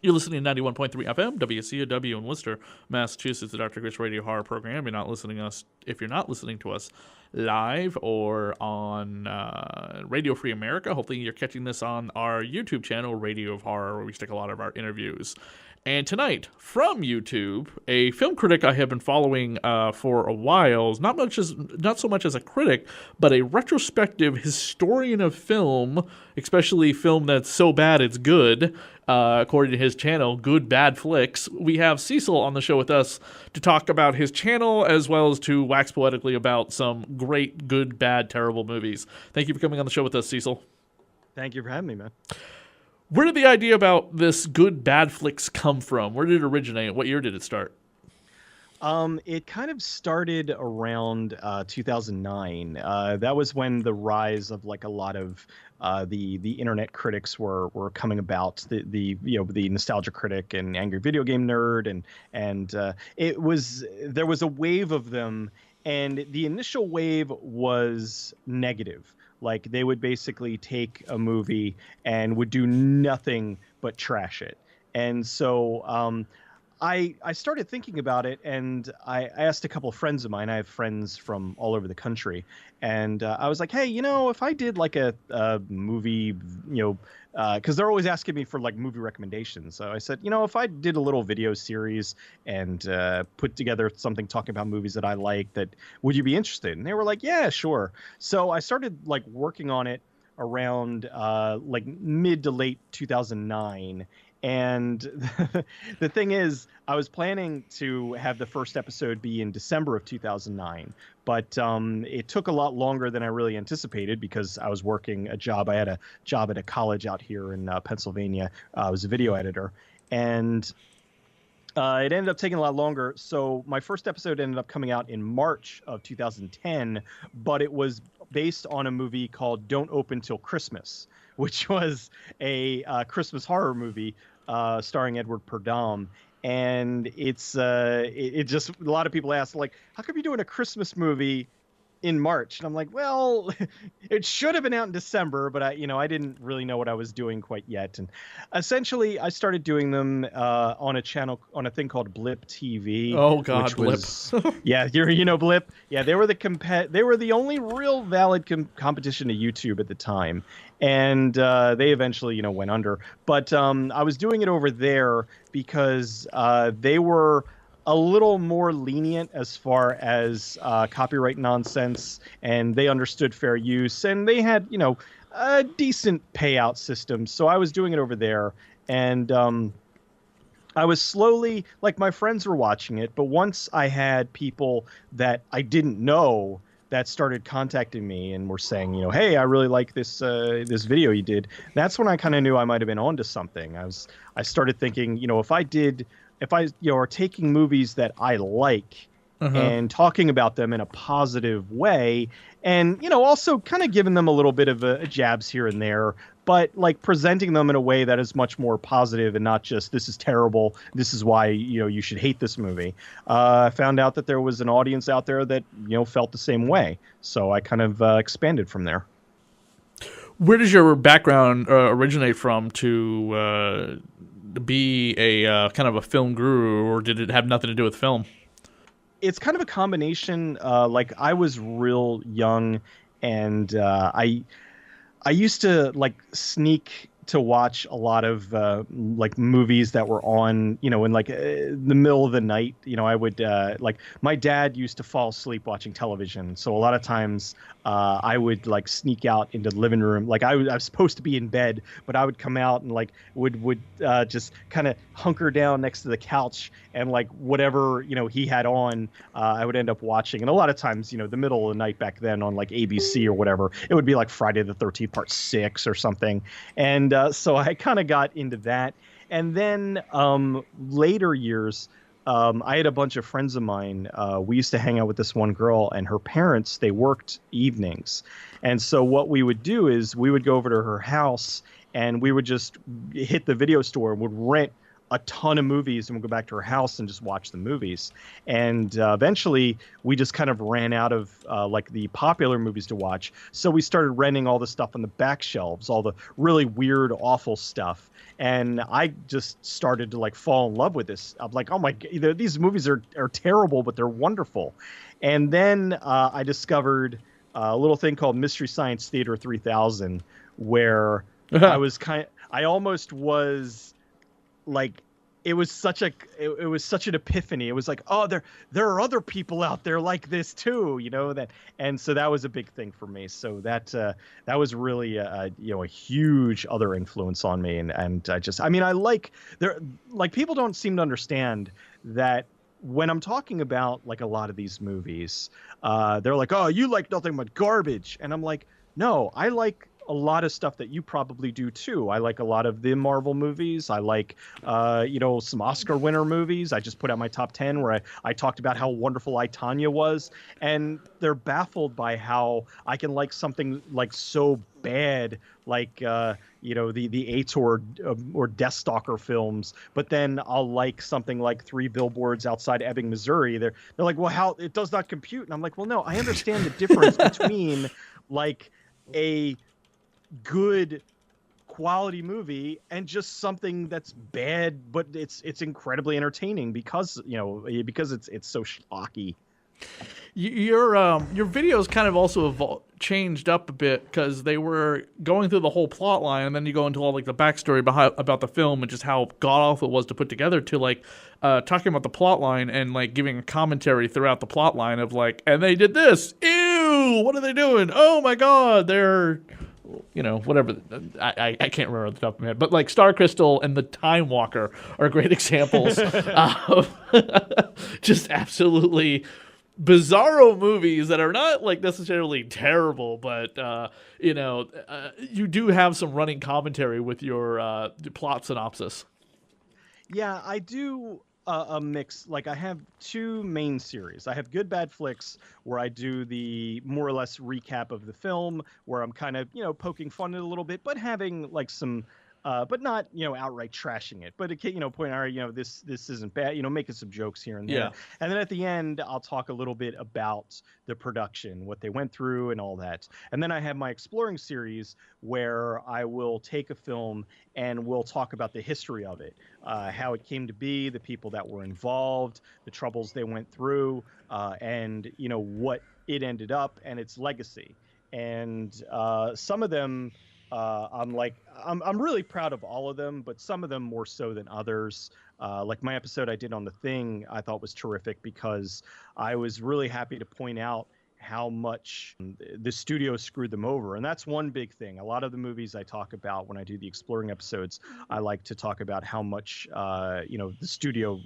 You're listening to 91.3 FM, WCOW in Worcester, Massachusetts, the Dr. Chris Radio Horror Program. If you're not listening to us live or on Radio Free America, hopefully you're catching this on our YouTube channel, Radio of Horror, where we stick a lot of our interviews. And tonight, from YouTube, a film critic I have been following for a while, not so much as a critic, but a retrospective historian of film, especially film that's so bad it's good, according to his channel, Good Bad Flicks. We have Cecil on the show with us to talk about his channel, as well as to wax poetically about some great, good, bad, terrible movies. Thank you for coming on the show with us, Cecil. Thank you for having me, man. Where did the idea about this Good Bad Flicks come from? Where did it originate? What year did it start? It kind of started around 2009. That was when the rise of like a lot of the internet critics were coming about. The nostalgia critic and angry video game nerd, and there was a wave of them, and the initial wave was negative. Like, they would basically take a movie and would do nothing but trash it. And so I started thinking about it, and I asked a couple of friends of mine. I have friends from all over the country. And I was like, hey, if I did like a movie, because they're always asking me for like movie recommendations. So I said, if I did a little video series and put together something talking about movies that I like, would you be interested? And they were like, yeah, sure. So I started like working on it around like mid to late 2009. And the thing is, I was planning to have the first episode be in December of 2009, but it took a lot longer than I really anticipated because I was working a job. I had a job at a college out here in Pennsylvania. I was a video editor, and it ended up taking a lot longer. So my first episode ended up coming out in March of 2010, but it was based on a movie called Don't Open Till Christmas, which was a Christmas horror movie starring Edward Purdom. And it just, a lot of people ask, like, how come you're doing a Christmas movie in March? And I'm like, well, it should have been out in December, but I didn't really know what I was doing quite yet. And essentially, I started doing them on a channel, on a thing called Blip TV. Oh God, which Blip. Was, yeah, Blip. Yeah, they were the only real valid competition to YouTube at the time, and they eventually went under. But I was doing it over there because they were a little more lenient as far as copyright nonsense, and they understood fair use, and they had, a decent payout system. So I was doing it over there, and I was slowly, like, my friends were watching it, but once I had people that I didn't know that started contacting me and were saying, hey, I really like this this video you did, that's when I kind of knew I might have been onto something. I started thinking, if I are taking movies that I like and talking about them in a positive way, and also kind of giving them a little bit of a jabs here and there, but like presenting them in a way that is much more positive and not just, this is terrible, this is why you should hate this movie. I found out that there was an audience out there that felt the same way, so I kind of expanded from there. Where does your background originate from to be a kind of a film guru, or did it have nothing to do with film? It's kind of a combination. Like, I was real young, and I used to like sneak to watch a lot of like movies that were on, in like the middle of the night. I would like, my dad used to fall asleep watching television, so a lot of times I would like sneak out into the living room. Like, I was supposed to be in bed, but I would come out and like would just kind of hunker down next to the couch, and like whatever he had on, I would end up watching. And a lot of times, the middle of the night back then on like ABC or whatever, it would be like Friday the 13th Part 6 or something. And so I kind of got into that. And then later years, I had a bunch of friends of mine. We used to hang out with this one girl, and her parents, they worked evenings. And so what we would do is we would go over to her house, and we would just hit the video store and would rent a ton of movies and we'll go back to her house and just watch the movies. And eventually we just kind of ran out of like the popular movies to watch. So we started renting all the stuff on the back shelves, all the really weird, awful stuff. And I just started to like fall in love with this. I'm like, oh my, these movies are terrible, but they're wonderful. And then I discovered a little thing called Mystery Science Theater 3000, where I almost was like, it was such an epiphany. It was like, oh, there are other people out there like this too, and so that was a big thing for me. So that was really a huge other influence on me. And I like people don't seem to understand that when I'm talking about like a lot of these movies, they're like, oh, you like nothing but garbage. And I'm like, no, I like a lot of stuff that you probably do too. I like a lot of the Marvel movies. I like, some Oscar winner movies. I just put out my top 10 where I talked about how wonderful I, Tanya was. And they're baffled by how I can like something like so bad, like, the Ator or Deathstalker films. But then I'll like something like Three Billboards Outside Ebbing, Missouri. They're like, well, how it does not compute. And I'm like, well, no, I understand the difference between like a good quality movie and just something that's bad, but it's incredibly entertaining because it's so schlocky. Your videos kind of also changed up a bit because they were going through the whole plot line, and then you go into all like the backstory about the film and just how god awful it was to put together, to like talking about the plot line and like giving a commentary throughout the plot line of like, and they did this, ew, what are they doing? Oh my god, they're whatever. I can't remember off the top of my head, but like Star Crystal and the Time Walker are great examples of just absolutely bizarro movies that are not like necessarily terrible, but you do have some running commentary with your plot synopsis. Yeah, I do a mix. Like I have two main series. I have Good Bad Flicks, where I do the more or less recap of the film, where I'm kind of poking fun at it a little bit, but having like some. But not outright trashing it, but it can point out this isn't bad, making some jokes here and there. Yeah. And then at the end I'll talk a little bit about the production, what they went through and all that. And then I have my exploring series where I will take a film and we'll talk about the history of it, how it came to be, the people that were involved, the troubles they went through, and what it ended up and its legacy. And some of them I'm really proud of all of them, but some of them more so than others. Like my episode I did on The Thing, I thought was terrific because I was really happy to point out how much the studio screwed them over. And that's one big thing. A lot of the movies I talk about when I do the exploring episodes, I like to talk about how much, the studio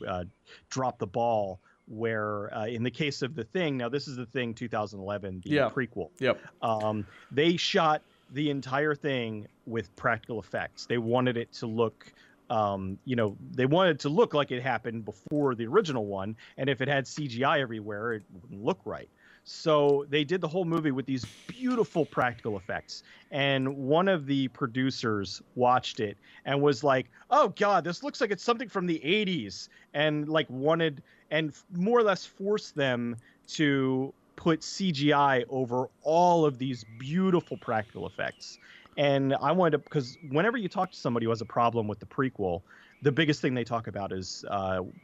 dropped the ball. Where in the case of The Thing, now this is The Thing 2011, the prequel. Yep. They shot the entire thing with practical effects. They wanted it to look, they wanted it to look like it happened before the original one. And if it had CGI everywhere, it wouldn't look right. So they did the whole movie with these beautiful practical effects. And one of the producers watched it and was like, oh God, this looks like it's something from the 80s. And like wanted and more or less forced them to put CGI over all of these beautiful practical effects. And I wanted to, because whenever you talk to somebody who has a problem with the prequel, the biggest thing they talk about is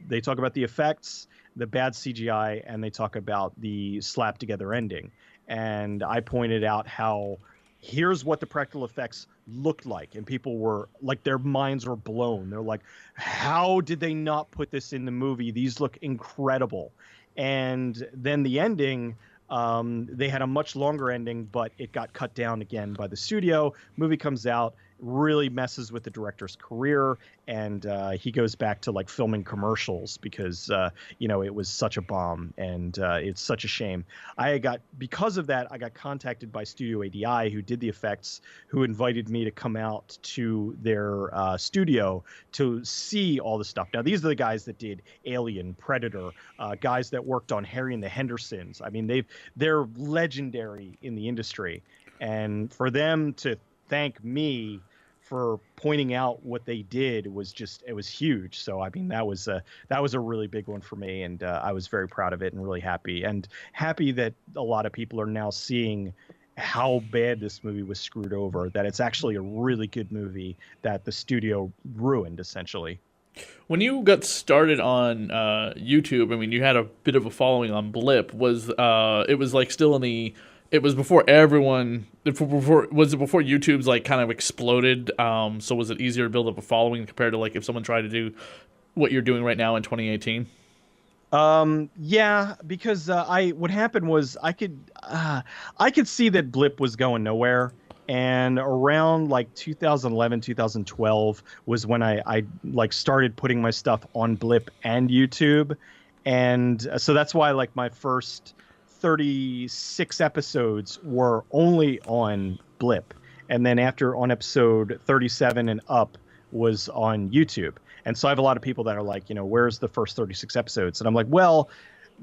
they talk about the effects, the bad CGI, and they talk about the slap together ending. And I pointed out how here's what the practical effects looked like. And people were like, their minds were blown. They're like, how did they not put this in the movie? These look incredible. And then the ending, they had a much longer ending, but it got cut down again by the studio. Movie comes out, really messes with the director's career, and he goes back to like filming commercials because it was such a bomb, and it's such a shame. Because of that, I got contacted by Studio ADI, who did the effects, who invited me to come out to their studio to see all the stuff. Now these are the guys that did Alien, Predator, guys that worked on Harry and the Hendersons. I mean, they're legendary in the industry, and for them to thank me for pointing out what they did was it was huge. So I mean that was a really big one for me, and I was very proud of it and really happy that a lot of people are now seeing how bad this movie was screwed over, that it's actually a really good movie that the studio ruined essentially. When you got started on YouTube, I mean, you had a bit of a following on Blip. Was it was like still in the? It was before everyone. Before was it before YouTube's like kind of exploded? So was it easier to build up a following compared to like if someone tried to do what you're doing right now in 2018? Yeah, because what happened was I could see that Blip was going nowhere, and around like 2011, 2012 was when I like started putting my stuff on Blip and YouTube, and so that's why like my first 36 episodes were only on Blip, and then after on episode 37 and up was on YouTube. And so I have a lot of people that are like, where's the first 36 episodes? And I'm like, well,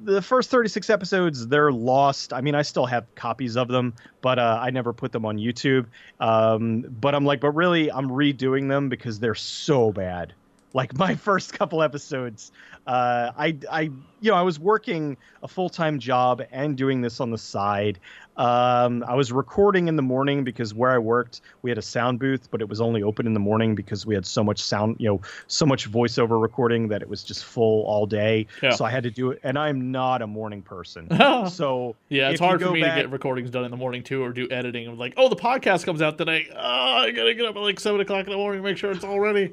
the first 36 episodes, they're lost. I mean, I still have copies of them, but I never put them on YouTube. But I'm like, but really, I'm redoing them because they're so bad. Like my first couple episodes, I was working a full-time job and doing this on the side. I was recording in the morning because where I worked, we had a sound booth, but it was only open in the morning because we had so much sound, so much voiceover recording that it was just full all day. Yeah. So I had to do it, and I'm not a morning person. So yeah, it's hard for me to get recordings done in the morning too, or do editing. I'm like, oh, the podcast comes out today. Oh, I gotta get up at like 7 o'clock in the morning to make sure it's all ready.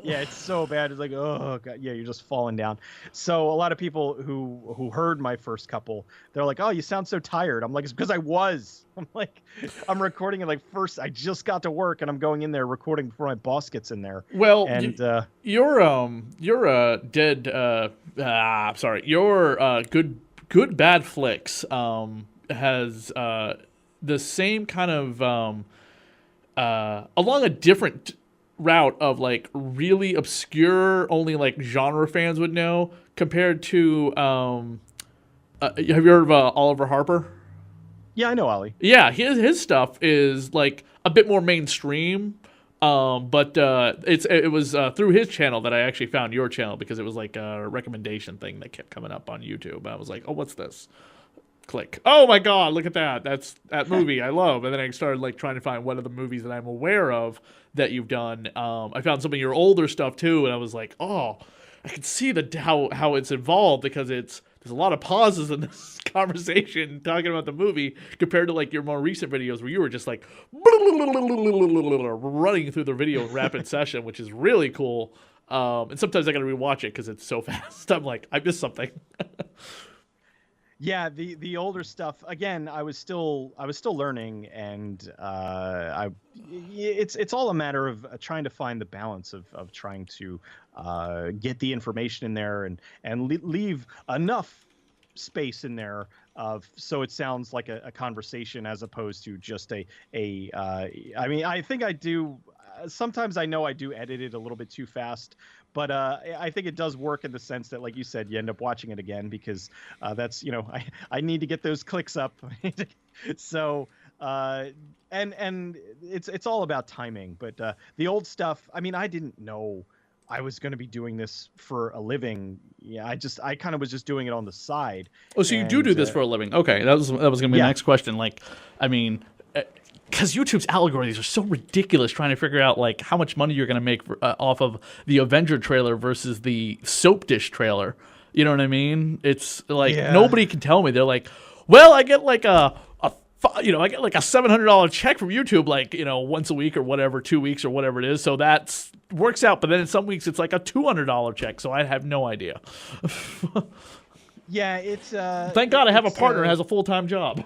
Yeah, it's so bad. It's like, oh god, yeah, you're just falling down. So a lot of people who heard my first couple, they're like, oh, you sound so tired. I'm like, it's because I was. I'm like, I'm recording it like first. I just got to work and I'm going in there recording before my boss gets in there. Well, and your dead. Sorry, your good bad flicks has the same kind of along a different route of like really obscure, only like genre fans would know, compared to have you heard of Oliver Harper? Yeah, I know Ollie. Yeah, his stuff is like a bit more mainstream, but it was through his channel that I actually found your channel, because it was like a recommendation thing that kept coming up on YouTube. I was like, oh, what's this? Click. Oh my god, look at that. That's that movie I love. And then I started like trying to find what are the movies that I'm aware of that you've done. I found some of your older stuff too, and I was like, oh, I can see how it's evolved, because there's a lot of pauses in this conversation talking about the movie compared to like your more recent videos where you were just like running through the video in rapid session, which is really cool. And sometimes I gotta rewatch it because it's so fast. I'm like, I missed something. Yeah, the older stuff, again, I was still learning, and it's all a matter of trying to find the balance of trying to get the information in there and leave enough space in there so it sounds like a conversation as opposed to just I mean, I think I do sometimes, I know I do edit it a little bit too fast, but I think it does work in the sense that, like you said, you end up watching it again because that's, I need to get those clicks up. So and it's all about timing. But the old stuff, I mean, I didn't know I was going to be doing this for a living. Yeah, I kind of was just doing it on the side. Oh, so you do this for a living? Okay, that was going to be the next question. Like, I mean, because YouTube's algorithms are so ridiculous, trying to figure out like how much money you're going to make off of the Avenger trailer versus the Soap Dish trailer. You know what I mean? It's like nobody can tell me. They're like, well, I get like I get like a $700 check from YouTube, like, once a week or whatever, 2 weeks or whatever it is. So that works out. But then in some weeks it's like a $200 check. So I have no idea. Yeah, it's thank God I have a partner who has a full-time job.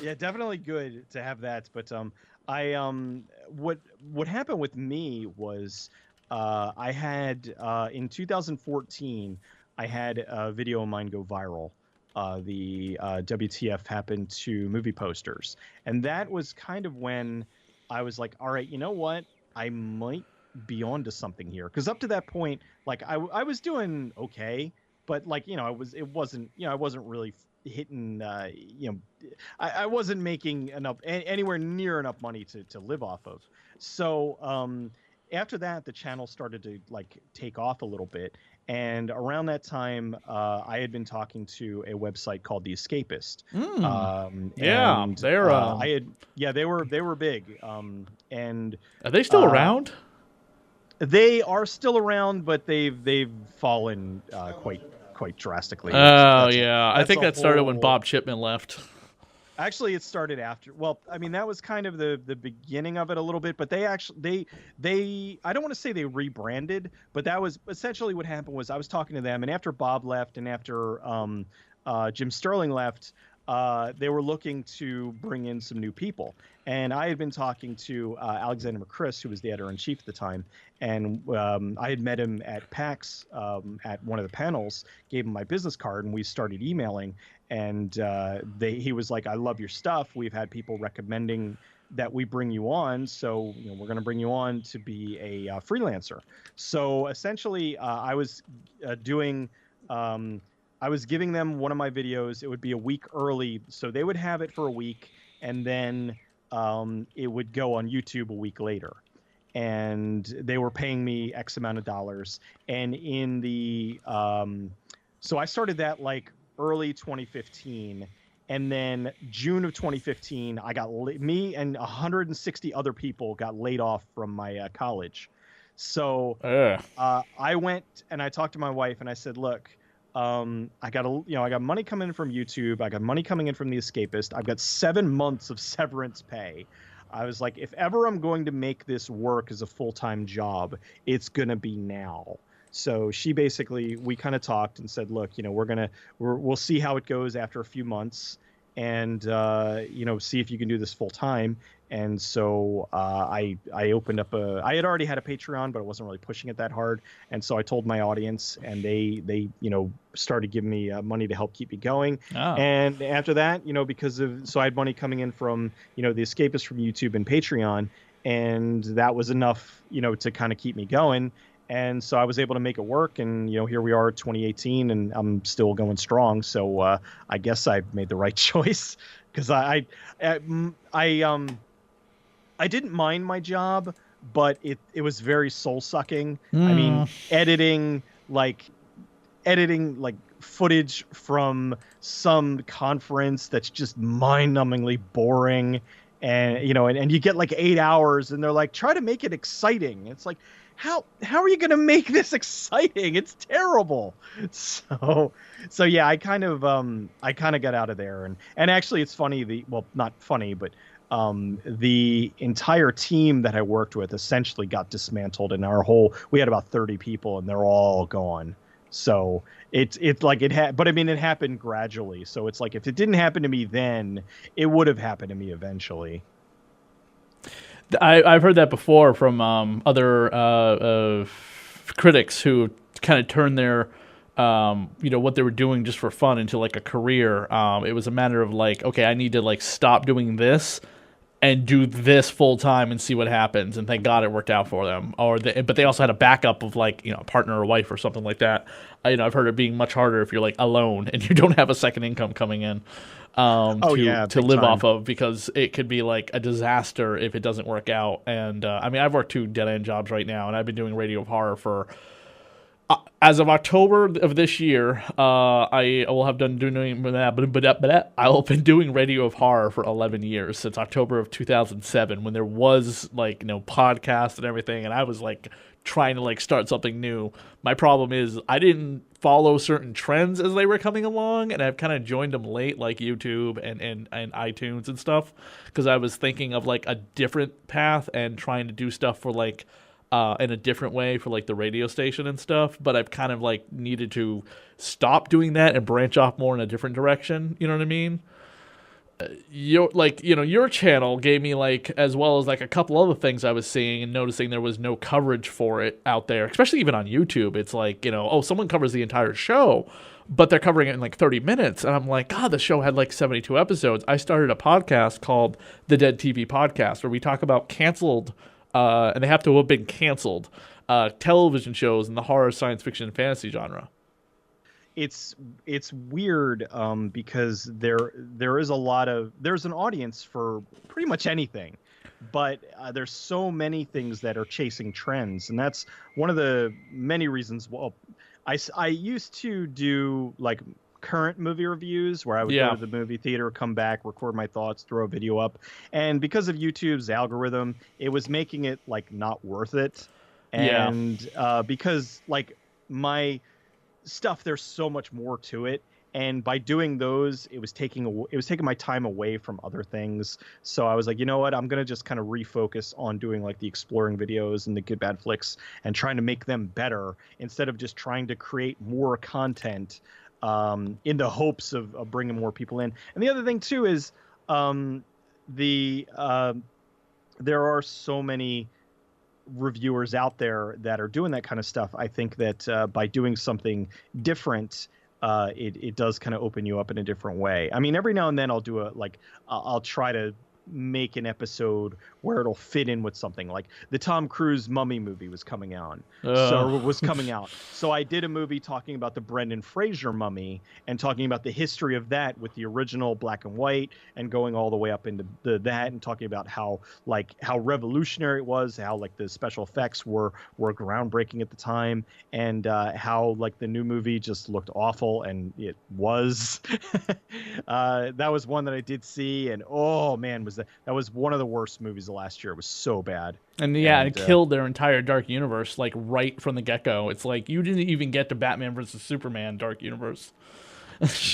Yeah, definitely good to have that. But what happened with me was I had in 2014 I had a video of mine go viral. The WTF happened to movie posters, and that was kind of when I was like, all right, you know what, I might be onto something here, because up to that point, like I was doing okay, but like I wasn't really hitting, I wasn't making enough, anywhere near enough money to live off of. So after that, the channel started to like take off a little bit. And around that time, I had been talking to a website called the Escapist, Yeah, and they're I had, yeah, they were big, and are they still uh, around? they are still around, but they've fallen quite drastically. Oh yeah, I That's think a that started when whole. Bob Chipman left. Actually, it started after. Well, I mean, that was kind of the beginning of it a little bit, but they actually they I don't want to say they rebranded, but that was essentially what happened. Was I was talking to them, and after Bob left and after Jim Sterling left, they were looking to bring in some new people. And I had been talking to Alexander McChrist, who was the editor in chief at the time, and I had met him at PAX at one of the panels, gave him my business card, and we started emailing. And he was like, "I love your stuff. We've had people recommending that we bring you on, so we're going to bring you on to be a freelancer." So essentially, I was doing. I was giving them one of my videos. It would be a week early, so they would have it for a week, and then it would go on YouTube a week later. And they were paying me X amount of dollars. And in the so I started that like early 2015, and then June of 2015, me and 160 other people got laid off from my college. So Ugh. I went and I talked to my wife and I said, "Look, I got I got money coming in from YouTube. I got money coming in from The Escapist. I've got 7 months of severance pay." I was like, if ever I'm going to make this work as a full-time job, it's gonna be now. So we kind of talked and said, look, we'll see how it goes after a few months, and see if you can do this full time. And so I opened up I had already had a Patreon, but I wasn't really pushing it that hard. And so I told my audience, and they started giving me money to help keep me going. Oh. And after that, so I had money coming in from The Escapist from YouTube and Patreon, and that was enough to kind of keep me going. And so I was able to make it work, and here we are, 2018, and I'm still going strong. So I guess I made the right choice, because I didn't mind my job, but it was very soul sucking. I mean, Mm. editing like footage from some conference that's just mind-numbingly boring, and and you get like 8 hours, and they're like, try to make it exciting. It's like, how are you going to make this exciting? It's terrible. So yeah, I kind of got out of there. And actually, it's funny, well, not funny, but the entire team that I worked with essentially got dismantled, and we had about 30 people, and they're all gone. So it's like but I mean, it happened gradually. So it's like, if it didn't happen to me then, it would have happened to me eventually. I've heard that before from other critics who kind of turned their what they were doing just for fun into like a career. It was a matter of like, okay, I need to like stop doing this and do this full time and see what happens. And thank God it worked out for them. But they also had a backup of like, a partner or wife or something like that. I've heard it being much harder if you're like alone and you don't have a second income coming in to live off of, because it could be like a disaster if it doesn't work out. And I mean, I've worked 2 dead end jobs right now, and I've been doing Radio of Horror for as of October of this year. I will have done doing that. I've been doing Radio of Horror for 11 years, since October of 2007, when there was like podcast and everything, and I was like trying to like start something new. My problem is I didn't follow certain trends as they were coming along, and I've kind of joined them late, like YouTube and iTunes and stuff, because I was thinking of like a different path and trying to do stuff for like in a different way for like the radio station and stuff. But I've kind of like needed to stop doing that and branch off more in a different direction. You know what I mean? Your channel gave me like, as well as like a couple other things I was seeing and noticing there was no coverage for it out there, especially even on YouTube. It's like, someone covers the entire show, but they're covering it in like 30 minutes. And I'm like, God, the show had like 72 episodes. I started a podcast called The Dead TV Podcast, where we talk about canceled, and they have to have been canceled, television shows in the horror, science fiction, and fantasy genre. it's weird because there's an audience for pretty much anything, but there's so many things that are chasing trends, and that's one of the many reasons. Well, I used to do like current movie reviews where I would go Yeah. to the movie theater, come back, record my thoughts, throw a video up, and because of YouTube's algorithm, it was making it like not worth it, Yeah. and because like my stuff, there's so much more to it, and by doing those it was taking my time away from other things. So I was like, you know what, I'm gonna just kind of refocus on doing like the exploring videos and the good bad flicks and trying to make them better instead of just trying to create more content in the hopes of bringing more people in. And the other thing too is the there are so many reviewers out there that are doing that kind of stuff. I think that by doing something different, it does kind of open you up in a different way. I mean, every now and then I'll do I'll try to make an episode where it'll fit in with something like the Tom Cruise Mummy movie was coming out. So I did a movie talking about the Brendan Fraser mummy and talking about the history of that with the original black and white and going all the way up into that and talking about how revolutionary it was, how like the special effects were groundbreaking at the time, and how like the new movie just looked awful, and it was. That was one that I did see, and oh man, that was one of the worst movies of last year. It was so bad. And yeah, it killed their entire Dark Universe, like right from the get-go. It's like you didn't even get to Batman versus Superman Dark Universe.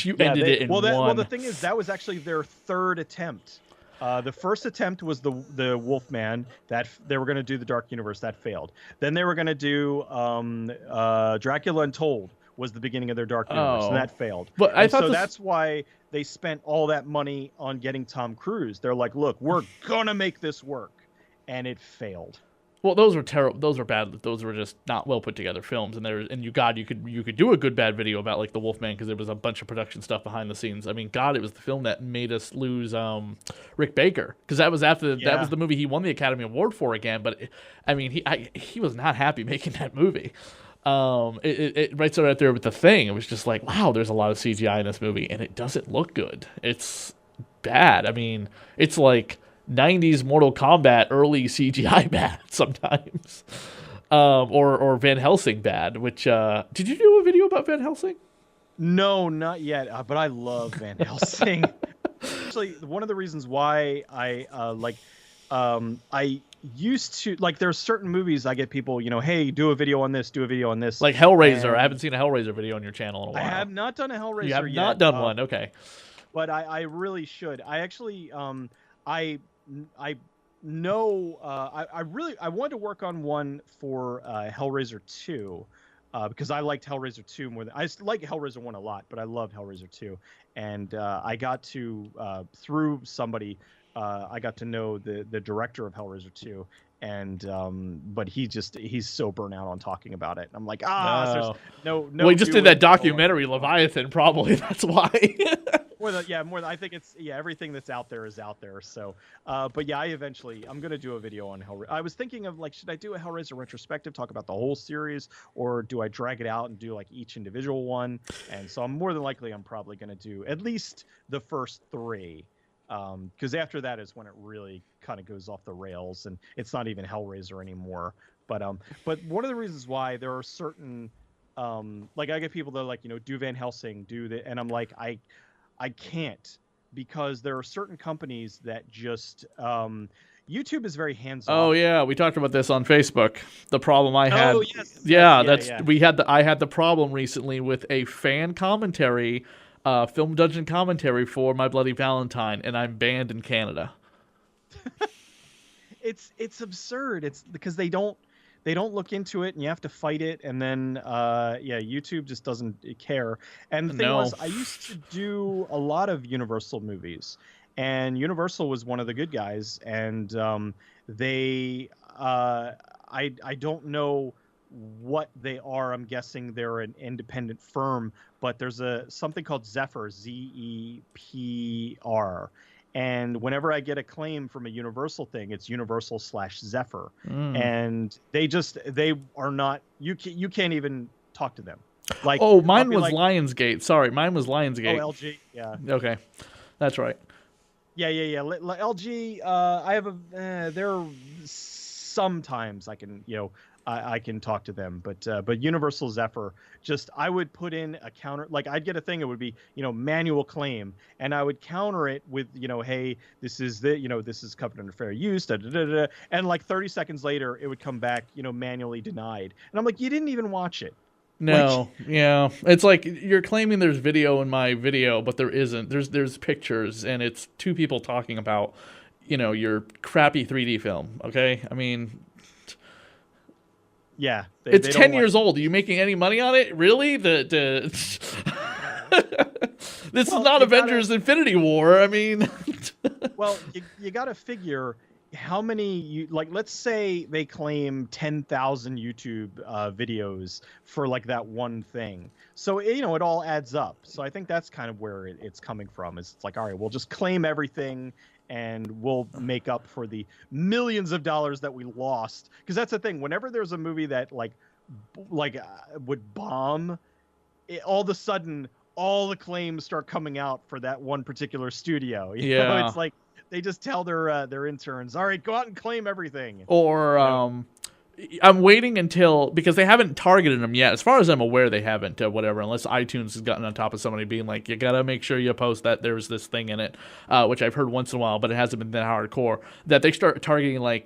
You ended it in one. Well, the thing is, that was actually their third attempt. The first attempt was the Wolfman, that they were going to do the Dark Universe, that failed. Then they were going to do Dracula Untold was the beginning of their Dark Universe, and that failed. But I thought that's why they spent all that money on getting Tom Cruise. They're like, look, we're gonna make this work, and it failed. Well, those were terrible. Those were bad. Those were just not well put together films. And you could do a good bad video about like the Wolfman because there was a bunch of production stuff behind the scenes. I mean, God, it was the film that made us lose Rick Baker, because that was that was the movie he won the Academy Award for again. But I mean, he was not happy making that movie. It right so right there with The Thing. It was just like, wow, there's a lot of CGI in this movie, and it doesn't look good. It's bad. I mean, it's like 90s Mortal Kombat early CGI bad sometimes, or Van Helsing bad. Which did you do a video about Van Helsing? No, not yet. But I love Van Helsing. Actually, one of the reasons why I used to like, there's certain movies I get people, hey, do a video on this, like Hellraiser. I haven't seen a Hellraiser video on your channel in a while. I have not done a Hellraiser yet. You have yet. not done one. Okay. But I really should. I actually I know I wanted to work on one for Hellraiser 2 because I liked Hellraiser 2 more than I like Hellraiser 1 a lot, but I love Hellraiser 2, and I got to through somebody I got to know the director of Hellraiser 2, and but he's so burnt out on talking about it. I'm like, there's no. Well, he just did that documentary Leviathan, probably. That's why. I think it's everything that's out there is out there. So, but yeah, I'm gonna do a video on Hellraiser. I was thinking of like, should I do a Hellraiser retrospective, talk about the whole series, or do I drag it out and do like each individual one? And so I'm probably gonna do at least the first 3. Because after that is when it really kind of goes off the rails, and it's not even Hellraiser anymore. But one of the reasons why there are certain like, I get people that are like, do Van Helsing, do the, and I'm like, I can't, because there are certain companies that just YouTube is very hands-off. Oh yeah, we talked about this on Facebook. The problem I had. Oh yes. I had the problem recently with a fan commentary. Film Dungeon commentary for My Bloody Valentine, and I'm banned in Canada. It's absurd. It's because they don't look into it, and you have to fight it, and then YouTube just doesn't care. And the thing was, I used to do a lot of Universal movies, and Universal was one of the good guys, and they I don't know what they are. I'm guessing they're an independent firm, but there's something called Zephyr, ZEPR, and whenever I get a claim from a Universal thing, it's Universal/Zephyr, and they are not. You can't even talk to them. Like Oh, I'll mine be was like, Lionsgate. Sorry, mine was oh, Lionsgate. LG, yeah. Okay, that's right. Yeah. LG, I have a. There sometimes I can, I can talk to them, but Universal Zephyr, just I would put in a counter, like I'd get a thing. It would be, manual claim, and I would counter it with, hey, this is this is covered under fair use, da, da, da, da, and like 30 seconds later, it would come back, manually denied, and I'm like, you didn't even watch it, like. No, yeah, it's like you're claiming there's video in my video, but there isn't. There's pictures, and it's two people talking about, your crappy 3D film. Okay, I mean, Yeah, it's they don't 10 want. years old. Are you making any money on it? Really? This is Well, not you gotta. Avengers Infinity War. I mean, Well, you got to figure how many you like. Let's say they claim 10,000 YouTube videos for like that one thing. So it all adds up. So I think that's kind of where it's coming from. It's like, all right, we'll just claim everything, and we'll make up for the millions of dollars that we lost. Because that's the thing. Whenever there's a movie that would bomb, all of a sudden all the claims start coming out for that one particular studio. yeah. It's like they just tell their interns, all right, go out and claim everything. Or You know, I'm waiting until, because they haven't targeted them yet. As far as I'm aware, they haven't. Whatever, unless iTunes has gotten on top of somebody being like, you gotta make sure you post that there's this thing in it, which I've heard once in a while, but it hasn't been that hardcore. That they start targeting like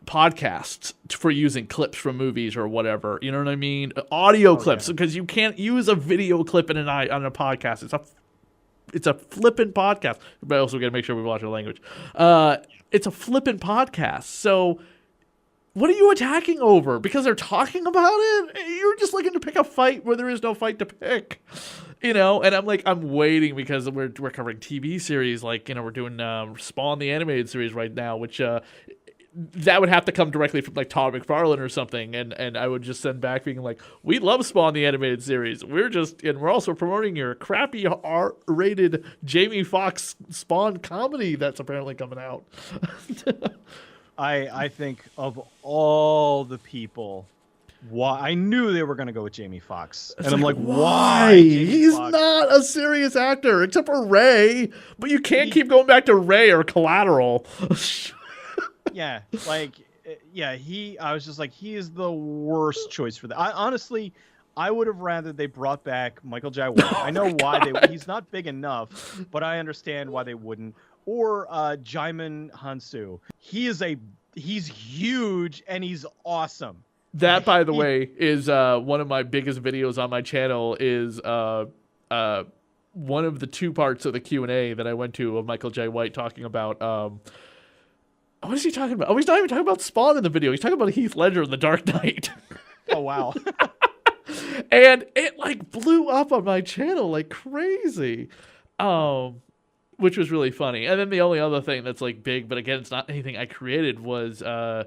podcasts for using clips from movies or whatever. You know what I mean? Audio clips, yeah. because you can't use a video clip on a podcast. It's a flippin' podcast, but also we got to make sure we watch our language. It's a flippin' podcast. So what are you attacking over? Because they're talking about it? You're just looking to pick a fight where there is no fight to pick. And I'm waiting because we're covering TV series. Like, we're doing Spawn the animated series right now, which that would have to come directly from like Todd McFarlane or something, and I would just send back being like, we love Spawn the animated series. We're also promoting your crappy R-rated Jamie Foxx Spawn comedy that's apparently coming out. I think of all the people, why I knew they were going to go with Jamie Foxx, and I'm like, why? He's not a serious actor except for Ray, but you can't keep going back to Ray or Collateral. Yeah, I was just like, he is the worst choice for that. Honestly, I would have rather they brought back Michael Jai White. I know why he's not big enough, but I understand why they wouldn't. Or Jaimin Hansu. He's huge and he's awesome. That, by the way, is one of my biggest videos on my channel. Is one of the two parts of the Q&A that I went to of Michael Jai White talking about. What is he talking about? Oh, he's not even talking about Spawn in the video. He's talking about Heath Ledger in The Dark Knight. Oh, wow. And it like blew up on my channel like crazy, which was really funny. And then the only other thing that's like big, but again, it's not anything I created, was the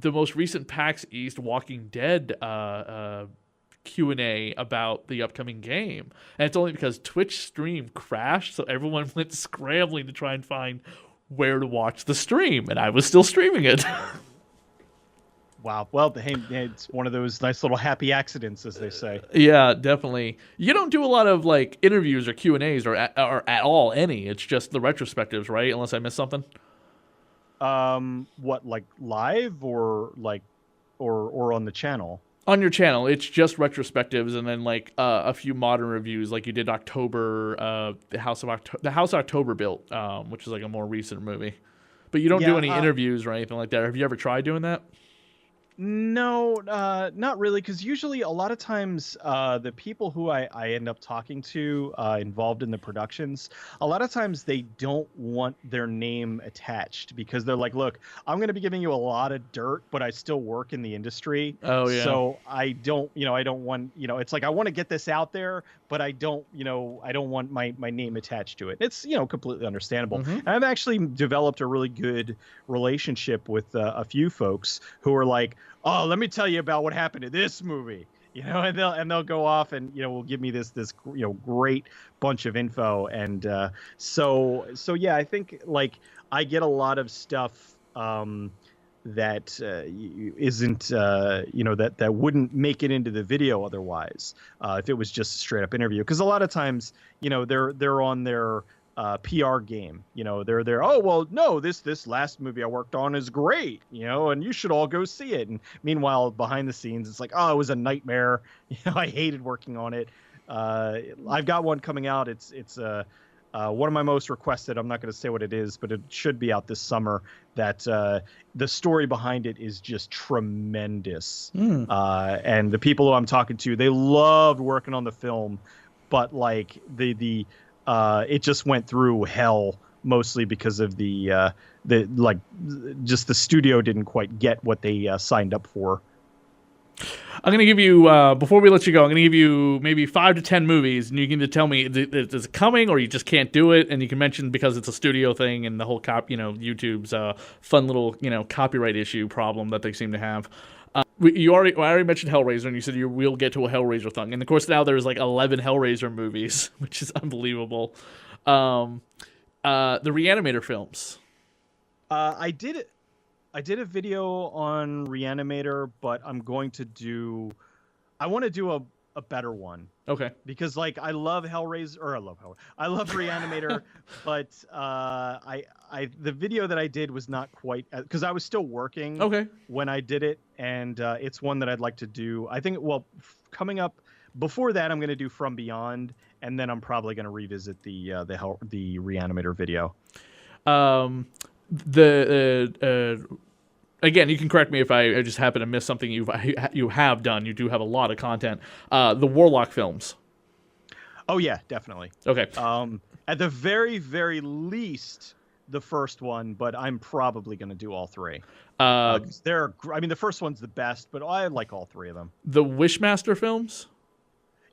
most recent PAX East Walking Dead Q&A about the upcoming game. And it's only because Twitch stream crashed, so everyone went scrambling to try and find where to watch the stream, and I was still streaming it. Wow. Well, hey, it's one of those nice little happy accidents, as they say. Yeah, definitely. You don't do a lot of like interviews or Q&As or at all any. It's just the retrospectives, right? Unless I missed something. What, like live or like or on the channel? On your channel, it's just retrospectives, and then like a few modern reviews, like you did October, the House October Built, which is like a more recent movie. But you don't do any interviews or anything like that. Have you ever tried doing that? No, not really, because usually a lot of times the people who I end up talking to involved in the productions, a lot of times they don't want their name attached because they're like, look, I'm going to be giving you a lot of dirt, but I still work in the industry. Oh, yeah. So I don't want, it's like I want to get this out there, but I don't want my name attached to it. It's, completely understandable. Mm-hmm. And I've actually developed a really good relationship with a few folks who are like, oh, let me tell you about what happened in this movie, and they'll go off and will give me this great bunch of info, and so yeah, I think like I get a lot of stuff that isn't that wouldn't make it into the video otherwise if it was just a straight up interview. Because a lot of times they're on their PR game. They're oh well no this last movie I worked on is great, and you should all go see it. And meanwhile behind the scenes it's like, oh, it was a nightmare. I hated working on it. I've got one coming out. It's one of my most requested. I'm not going to say what it is, but it should be out this summer. That the story behind it is just tremendous. And the people who I'm talking to, they loved working on the film, but like the it just went through hell mostly because of the studio didn't quite get what they signed up for. I'm going to give you, before we let you go, I'm going to give you maybe 5 to 10 movies, and you can tell me is it coming or you just can't do it, and you can mention because it's a studio thing and the whole YouTube's fun little, copyright issue problem that they seem to have. I already mentioned Hellraiser, and you said we'll get to a Hellraiser thing. And of course now there's like 11 Hellraiser movies, which is unbelievable. The Reanimator films. I did a video on Reanimator, but I want to do a better one. Okay. Because I love Hellraiser, or I love Reanimator, but the video that I did was not quite, because I was still working when I did it, and it's one that I'd like to do. I think, coming up before that, I'm going to do From Beyond, and then I'm probably going to revisit the Reanimator video. Again, you can correct me if I just happen to miss something you have done. You do have a lot of content. The Warlock films. Oh yeah, definitely. Okay. At the very, very least, the first one, but I'm probably going to do all three. The first one's the best, but I like all three of them. The Wishmaster films.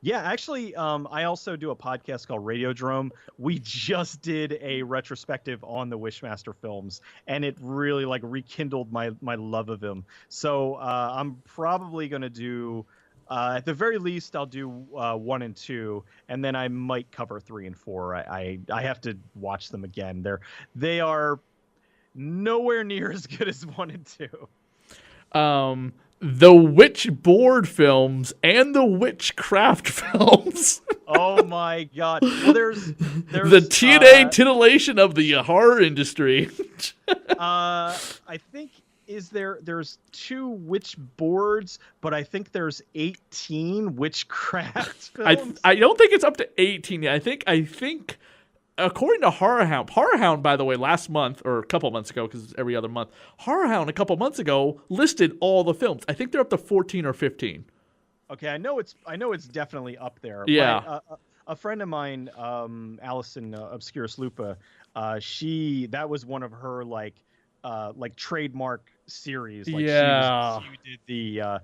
Yeah, actually, I also do a podcast called Radiodrome. We just did a retrospective on the Wishmaster films, and it really rekindled my love of him. So I'm probably going to do, at the very least, I'll do 1 and 2, and then I might cover 3 and 4. I have to watch them again. They are nowhere near as good as 1 and 2. The Witchboard films and the Witchcraft films. Oh my God! Well, there's the TNA titillation of the horror industry. I think there's 2 witch boards, but I think there's 18 witchcraft films. I don't think it's up to 18 yet. I think. According to Horrorhound, by the way, last month, or a couple months ago, because it's every other month, Horrorhound a couple months ago listed all the films. I think they're up to 14 or 15. Okay, I know it's definitely up there. Yeah. A friend of mine, Allison Obscurus Lupa, that was one of her trademark series. Yeah. She did the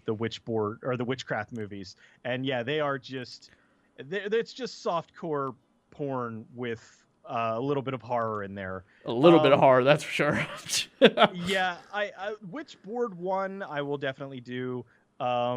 Witchboard or the Witchcraft movies, and yeah, it's just softcore porn with a little bit of horror in there. A little bit of horror, that's for sure. Yeah, Witchboard 1 I will definitely do. I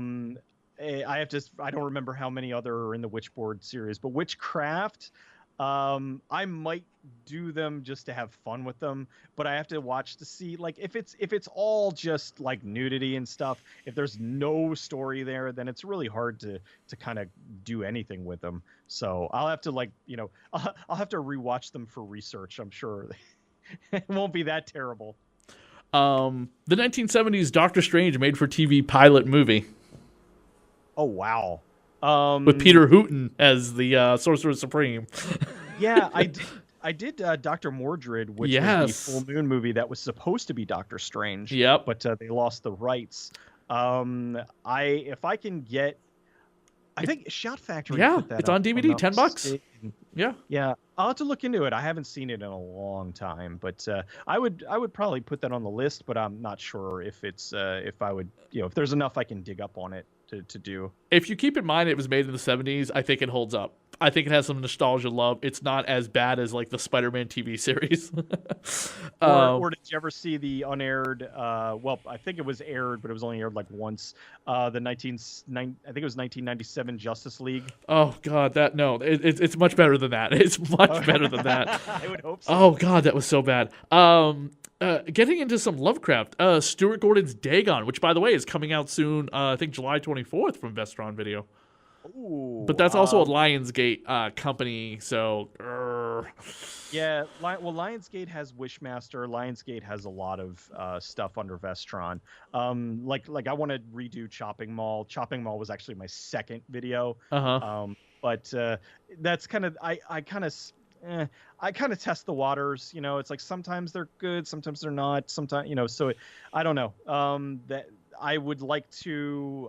don't remember how many other are in the Witchboard series, but Witchcraft, I might do them just to have fun with them, but I have to watch to see if it's all just nudity and stuff. If there's no story there, then it's really hard to kind of do anything with them. So I'll have to I'll have to rewatch them for research. I'm sure it won't be that terrible. The 1970s Doctor Strange made for TV pilot movie. Oh wow. With Peter Hooton as the Sorcerer Supreme. Yeah, I did Dr. Mordred, which was the Full Moon movie that was supposed to be Doctor Strange. Yep. But they lost the rights. If I can get, I think Shout Factory. Yeah, put that it's on DVD, $10. Yeah. Yeah, I'll have to look into it. I haven't seen it in a long time, but I would probably put that on the list. But I'm not sure if it's if I would if there's enough I can dig up on it to do. If you keep in mind it was made in the 70s, I think it holds up. I think it has some nostalgia love. It's not as bad as the Spider-Man TV series. Or did you ever see the unaired? I think it was aired, but it was only aired once. I think it was 1997 Justice League. Oh God, it's much better than that. It's much better than that. I would hope so. Oh God, that was so bad. Getting into some Lovecraft, Stuart Gordon's Dagon, which by the way is coming out soon. I think July 24th from Vestron Video. But Ooh, that's also a Lionsgate company, so. yeah. Well, Lionsgate has Wishmaster. Lionsgate has a lot of stuff under Vestron. Like I want to redo Chopping Mall. Chopping Mall was actually my second video. Uh huh. But that's kind of I kind of test the waters. It's like sometimes they're good, sometimes they're not. Sometimes so I don't know. That I would like to,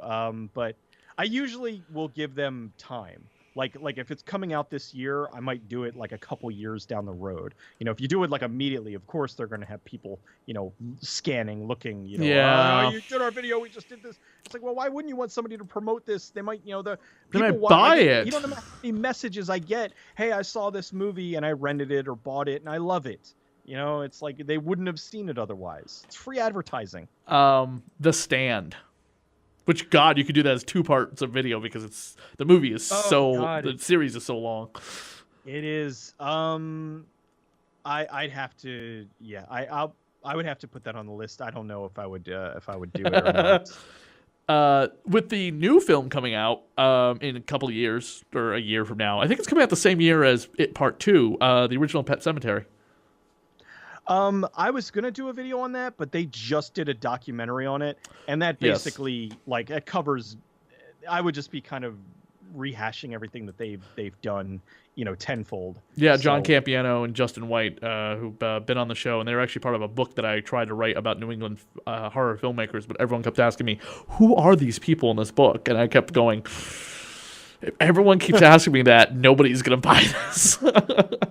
but I usually will give them time. Like if it's coming out this year, I might do it like a couple years down the road. If you do it like immediately, of course they're going to have people, scanning, looking, Yeah. oh, you did our video, we just did this. It's like, well, why wouldn't you want somebody to promote this? They might, the Then I people buy it. You don't know how many messages I get. Hey, I saw this movie and I rented it or bought it and I love it. It's like they wouldn't have seen it otherwise. It's free advertising. The Stand. Which, God, you could do that as 2 parts of video because the movie is the series is so long. It is. I'd have to. Yeah, I would have to put that on the list. I don't know if I would do it or not. With the new film coming out in a couple of years or a year from now, I think it's coming out the same year as It Part 2, the original Pet Sematary. I was gonna do a video on that, but they just did a documentary on it, and that basically like it covers. I would just be kind of rehashing everything that they've done, tenfold. Yeah, John Campiano and Justin White, who've been on the show, and they're actually part of a book that I tried to write about New England horror filmmakers. But everyone kept asking me, "Who are these people in this book?" And I kept going. If everyone keeps asking me that, nobody's gonna buy this.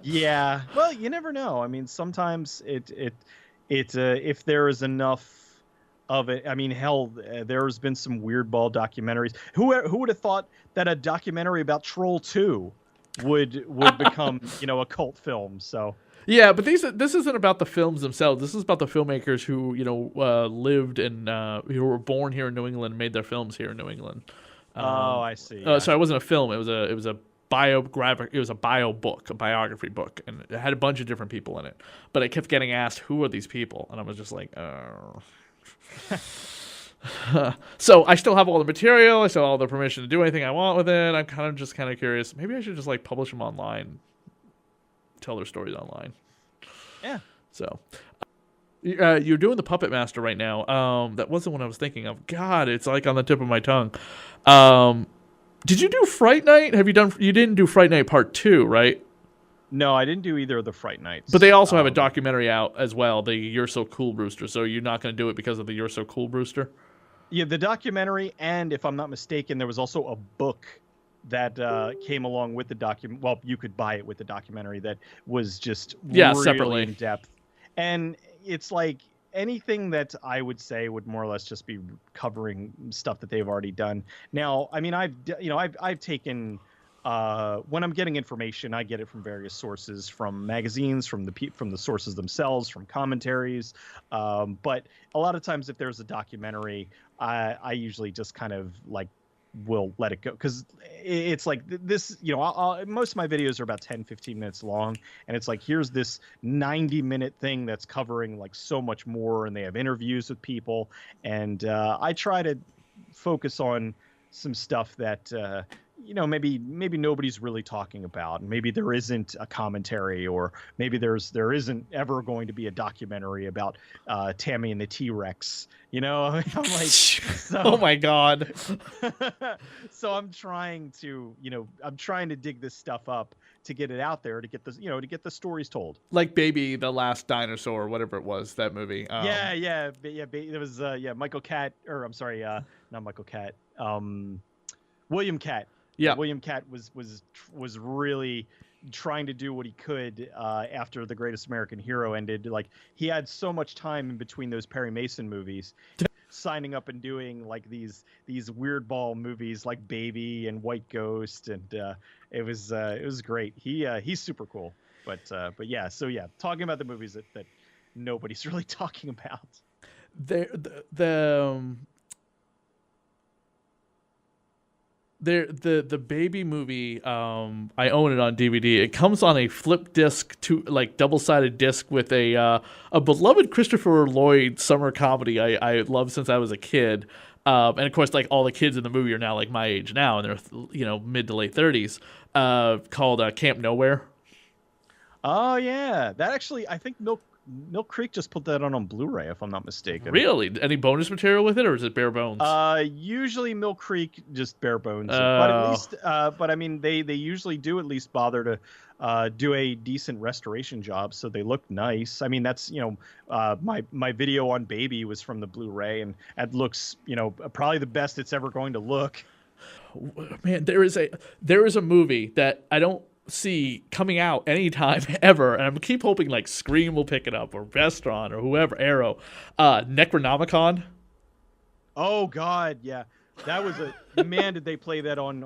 Yeah, well, you never know. I mean, sometimes if there is enough of it. I mean, hell, there's been some weird ball documentaries. Who would have thought that a documentary about Troll 2 would become a cult film? So. Yeah, but this isn't about the films themselves. This is about the filmmakers who lived and who were born here in New England and made their films here in New England. Oh, I see. Yeah. So it wasn't a film. It was a biographic. It was a biography book, and it had a bunch of different people in it. But I kept getting asked, "Who are these people?" And I was just like, "Oh." So I still have all the material. I still have all the permission to do anything I want with it. I'm kind of curious. Maybe I should just like publish them online, tell their stories online. Yeah. So. You're doing the Puppet Master right now. That wasn't what I was thinking of. God, it's like on the tip of my tongue. Did you do Fright Night? You didn't do Fright Night Part 2, right? No, I didn't do either of the Fright Nights. But they also have a documentary out as well, the You're So Cool Brewster. So you're not going to do it because of the You're So Cool Brewster? Yeah, the documentary, and if I'm not mistaken, there was also a book that came along with the document. Well, you could buy it with the documentary that was just really separately in depth. And it's like anything that I would say would more or less just be covering stuff that they've already done. Now, I mean, I've taken when I'm getting information, I get it from various sources, from magazines, from the sources themselves, from commentaries. But a lot of times, if there's a documentary, I usually just kind of like will let it go, because it's like this, most of my videos are about 10-15 minutes long, and it's like, here's this 90-minute thing that's covering like so much more, and they have interviews with people, and I try to focus on some stuff that maybe nobody's really talking about, and maybe there isn't a commentary, or maybe there isn't ever going to be a documentary about Tammy and the T-Rex. I'm like, so, oh my God. So I'm trying to dig this stuff up to get it out there, to get the stories told. Like Baby the Last Dinosaur, or whatever it was, that movie. It was Michael Catt, or I'm sorry, not Michael Catt, William Catt. Yeah, William Catt was really trying to do what he could after The Greatest American Hero ended. Like, he had so much time in between those Perry Mason movies, signing up and doing like these weird ball movies like Baby and White Ghost, and it was great. He's super cool. But talking about the movies that nobody's really talking about. the baby movie, I own it on DVD. It comes on a flip disc, to like double sided disc, with a beloved Christopher Lloyd summer comedy I love since I was a kid. And of course, like all the kids in the movie are now like my age now, and they're mid to late 30s. Called Camp Nowhere. Oh yeah, that actually I think Milk Creek just put that on Blu-ray if I'm not mistaken. Really? Any bonus material with it, or is it bare bones? Usually Mill Creek just bare bones it, but at Uh, least, but I mean they usually do at least bother to do a decent restoration job, so they look nice. I mean that's my video on Baby was from the Blu-ray, and it looks probably the best it's ever going to look. Man, there is a movie that I don't see coming out anytime ever, and I keep hoping like Scream will pick it up, or Vestron, or whoever, Arrow. Necronomicon. Oh God, yeah, that was a man. Did they play that on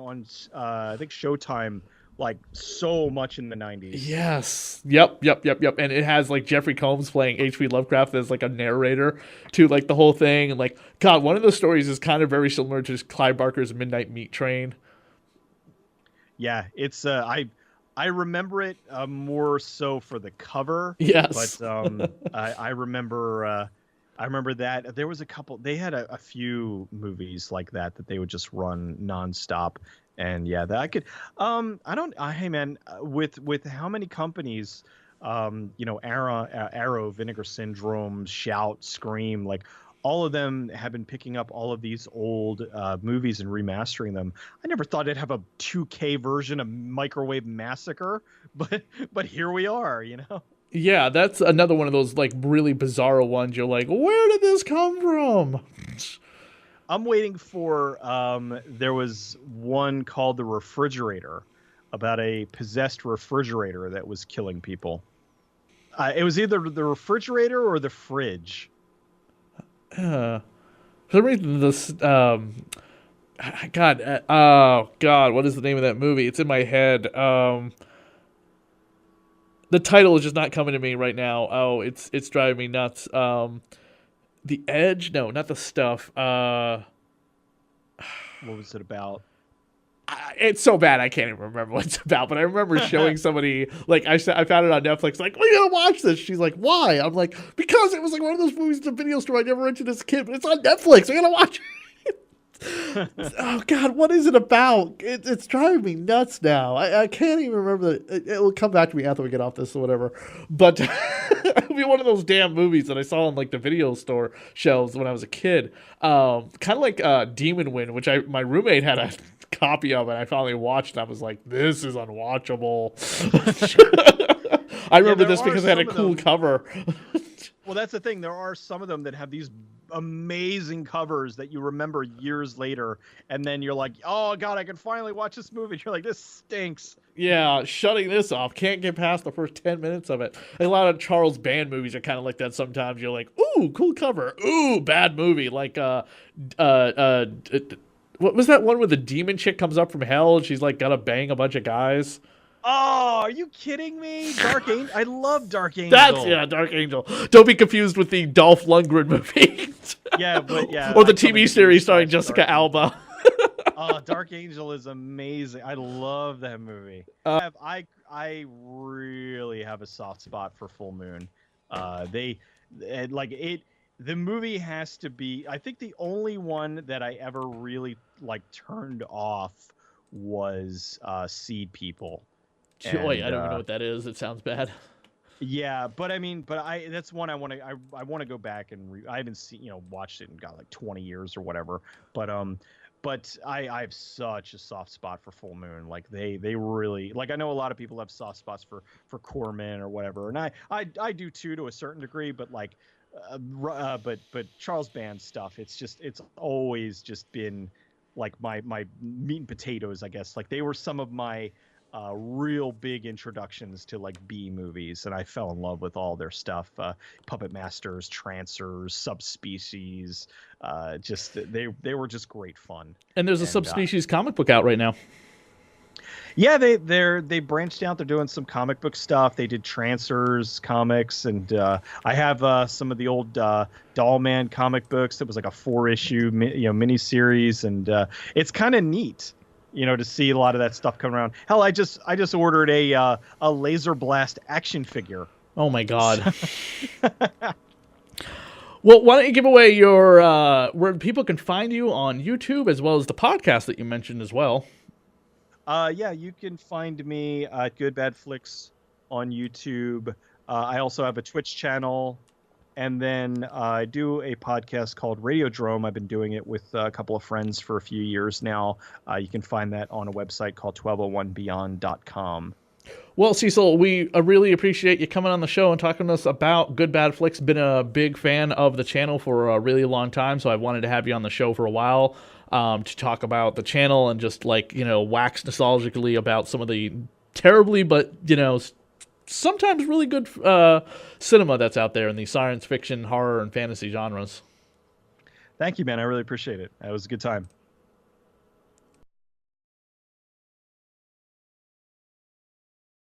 I think Showtime like so much in the 90s? Yes. Yep. And it has like Jeffrey Combs playing H.P. Lovecraft as like a narrator to like the whole thing. And like, God, one of the stories is kind of very similar to Clive Barker's Midnight Meat Train. Yeah, it's I remember it more so for the cover, Yes. but I remember that there was a couple. They had a few movies like that they would just run nonstop, and yeah, that I could. I don't. Hey man, with how many companies, Arrow, Vinegar Syndrome, Shout, Scream, like all of them have been picking up all of these old movies and remastering them. I never thought I'd have a 2K version of Microwave Massacre, but here we are, Yeah, that's another one of those like really bizarre ones. You're like, where did this come from? I'm waiting for there was one called The Refrigerator about a possessed refrigerator that was killing people. It was either the refrigerator or the fridge. For some reason, this God, oh God, what is the name of that movie? It's in my head. The title is just not coming to me right now. Oh, it's driving me nuts. The Edge? No, not The Stuff. What was it about? It's so bad I can't even remember what it's about. But I remember showing somebody, like I found it on Netflix. Like, we gotta watch this. She's like, why? I'm like, because it was like one of those movies at the video store I never rented as a kid, but it's on Netflix. We gotta watch it. Oh God, what is it about? It's driving me nuts now. I can't even remember. It'll come back to me after we get off this or whatever. But it'll be one of those damn movies that I saw on like the video store shelves when I was a kid. Kind of like Demon Wind, which my roommate had a copy of, and I finally watched. And I was like, this is unwatchable. I remember this because it had a cool cover. Well, that's the thing. There are some of them that have these amazing covers that you remember years later, and then you're like, oh God, I can finally watch this movie. You're like, this stinks. Yeah, shutting this off. Can't get past the first 10 minutes of it. A lot of Charles Band movies are kind of like that sometimes. You're like, ooh, cool cover. Ooh, bad movie. Like, what was that one where the demon chick comes up from hell and she's like gotta bang a bunch of guys? Oh, are you kidding me? Dark Angel. I love Dark Angel. Dark Angel. Don't be confused with the Dolph Lundgren movie. Yeah. Or the TV series starring Jessica Alba. Oh, Dark Angel is amazing. I love that movie. I really have a soft spot for Full Moon. The movie has to be. I think the only one that I ever really like turned off was Seed People. Joy, I don't even know what that is. It sounds bad. Yeah, but I mean, that's one I want to I want to go back and I haven't seen watched it in got like 20 years or whatever. But I have such a soft spot for Full Moon. Like they really like. I know a lot of people have soft spots for Corman or whatever, and I do too to a certain degree. But like, but Charles Band stuff, it's always just been like my meat and potatoes, I guess. Like they were some of my real big introductions to like B movies, and I fell in love with all their stuff. Puppet Masters, Trancers, Subspecies. They were just great fun. And there's a Subspecies comic book out right now. Yeah, they branched out. They're doing some comic book stuff. They did Trancers comics, and I have some of the old Doll Man comic books. It was like a 4-issue miniseries, and it's kind of neat. to see a lot of that stuff come around. Hell, I just ordered a laser blast action figure. Oh my god. Well, why don't you give away your where people can find you on YouTube as well as the podcast that you mentioned as well? Yeah, you can find me at Good Bad Flicks on YouTube. I also have a Twitch channel, and then I do a podcast called Radiodrome. I've been doing it with a couple of friends for a few years now. You can find that on a website called 1201beyond.com. Well, Cecil, we really appreciate you coming on the show and talking to us about Good Bad Flicks. Been a big fan of the channel for a really long time, so I've wanted to have you on the show for a while to talk about the channel and just wax nostalgically about some of the terribly but sometimes really good cinema that's out there in the science fiction, horror, and fantasy genres. Thank you, man. I really appreciate it. It was a good time.